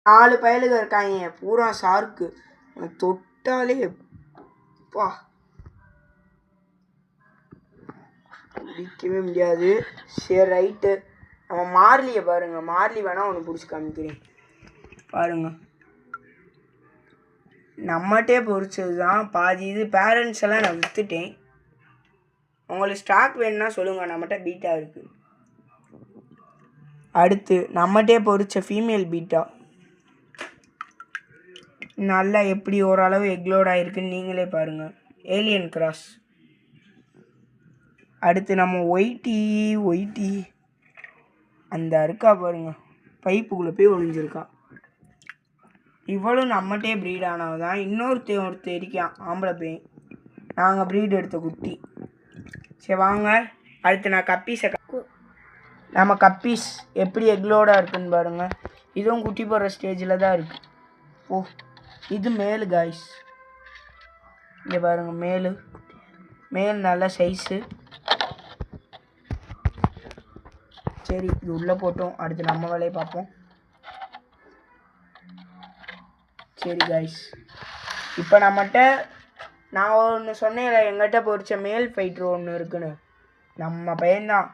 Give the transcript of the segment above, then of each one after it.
4 பயலுக இருக்காங்க பூரா ஷார்க்கு. தொட்டாலே பா பிடிக்கவே முடியாது. சரி ரைட்டு, நம்ம மார்லியை பாருங்கள். மார்லி வேணால் ஒன்று பிடிச்சி காமிக்கிறேன் பாருங்கள். நம்மகிட்டே பொறிச்சது தான் பாதி. இது பேரண்ட்ஸ் எல்லாம் நான் விற்றுட்டேன். உங்களுக்கு ஸ்டாக் வேணும்னா சொல்லுங்கள், நம்மகிட்ட பீட்டா இருக்குது. அடுத்து நம்மகிட்டே பொறிச்ச ஃபீமேல் பீட்டா நல்லா எப்படி ஓரளவு எக்லோட் ஆகிருக்குன்னு நீங்களே பாருங்கள். Alien cross. அடுத்து நம்ம ஒயிட்டி அந்த இருக்கா பாருங்க, பைப்புக்குள்ளே போய் ஒழிஞ்சிருக்கா. இவளும் நம்மகிட்டே ப்ரீட் ஆனவ தான். ஒருத்தர் இருக்கான் ஆம்பளை பையன், நாங்கள் ப்ரீட் எடுத்த குட்டி. சரி வாங்க, அடுத்து நான் கப்பீஸை நம்ம கப்பீஸ் எப்படி எக்லோடாக இருக்குன்னு பாருங்கள். இதுவும் குட்டி போடுற ஸ்டேஜில் தான் இருக்குது. ஓ இது மேலு காய்ஸ், இங்கே பாருங்கள் மேல் நல்ல சைஸு. சரி இது உள்ளே போட்டோம், அடுத்து நம்ம வேலையை பார்ப்போம். சரி காய்ஸ், இப்போ நம்மகிட்ட நான் ஒன்று சொன்னேன், எங்கிட்ட பொறிச்ச மேல் ஃபைட்ரு ஒன்று இருக்குன்னு. நம்ம பையன்தான்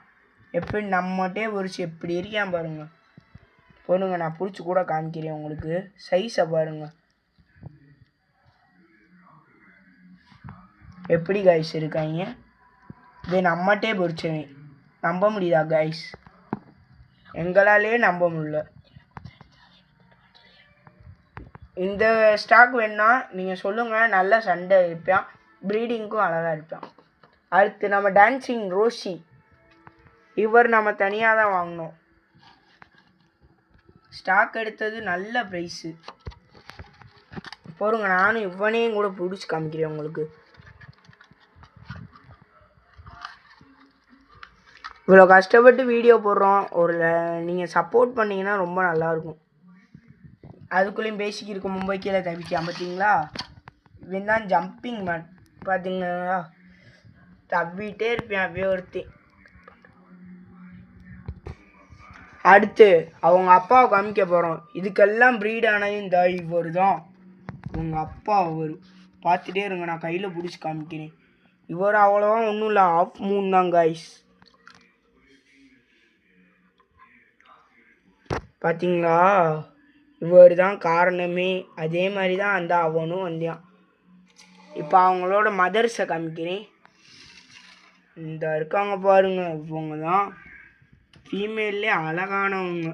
எப்படி நம்மகிட்டே பொறிச்சு எப்படி இருக்கான் பாருங்கள். பொண்ணுங்க நான் பிடிச்சி கூட காமிக்கிறேன் உங்களுக்கு. சைஸை பாருங்கள் எப்படி காய்ஸ் இருக்காங்க. இது நம்மகிட்டே பொறிச்சவன். நம்ப முடியுதா காய்ஸ்? எங்களாலே நம்ப முடியல. இந்த ஸ்டாக் வேணுன்னா நீங்கள் சொல்லுங்கள், நல்ல சண்டை இருப்பான், ப்ரீடிங்க்கும் அழகாக இருப்பான். அடுத்து நம்ம டான்சிங் ரோசி. இவர் நம்ம தனியாக தான் வாங்கினோம். ஸ்டாக் எடுத்தது நல்ல ப்ரைஸு. போருங்க, நானும் இவனையும் கூட பிடிச்சி காமிக்கிறேன் உங்களுக்கு. இவ்வளோ கஷ்டப்பட்டு வீடியோ போடுறோம், நீங்கள் சப்போர்ட் பண்ணிங்கன்னா ரொம்ப நல்லாயிருக்கும். அதுக்குள்ளேயும் பேசிக் இருக்க மும்பை கீழே தவிக்கான் பார்த்தீங்களா. இவன் தான் ஜம்பிங் மேன் பார்த்தீங்களா, தவிட்டே இருப்பேன் அப்படியே ஒருத்தி. அடுத்து அவங்க அப்பாவை காமிக்க போகிறோம். இதுக்கெல்லாம் ப்ரீட் ஆனது இந்த இவர் தான், அவங்க அப்பா. அவர் பார்த்துட்டே இருங்க, நான் கையில் பிடிச்சி காமிக்கிறேன். இவர் அவ்வளோவா ஒன்றும் இல்லை, ஆஃப் மூன் தான் காய்ஸ். பார்த்தீங்களா, இவர் தான் காரணமே. அதே மாதிரி தான் அந்த அவனும் வந்தான். இப்போ அவங்களோட மதர்ஸை காமிக்கிறேன். இந்த இருக்காங்க பாருங்க, இவங்க தான் ஃபீமேல்லே அழகானவங்க.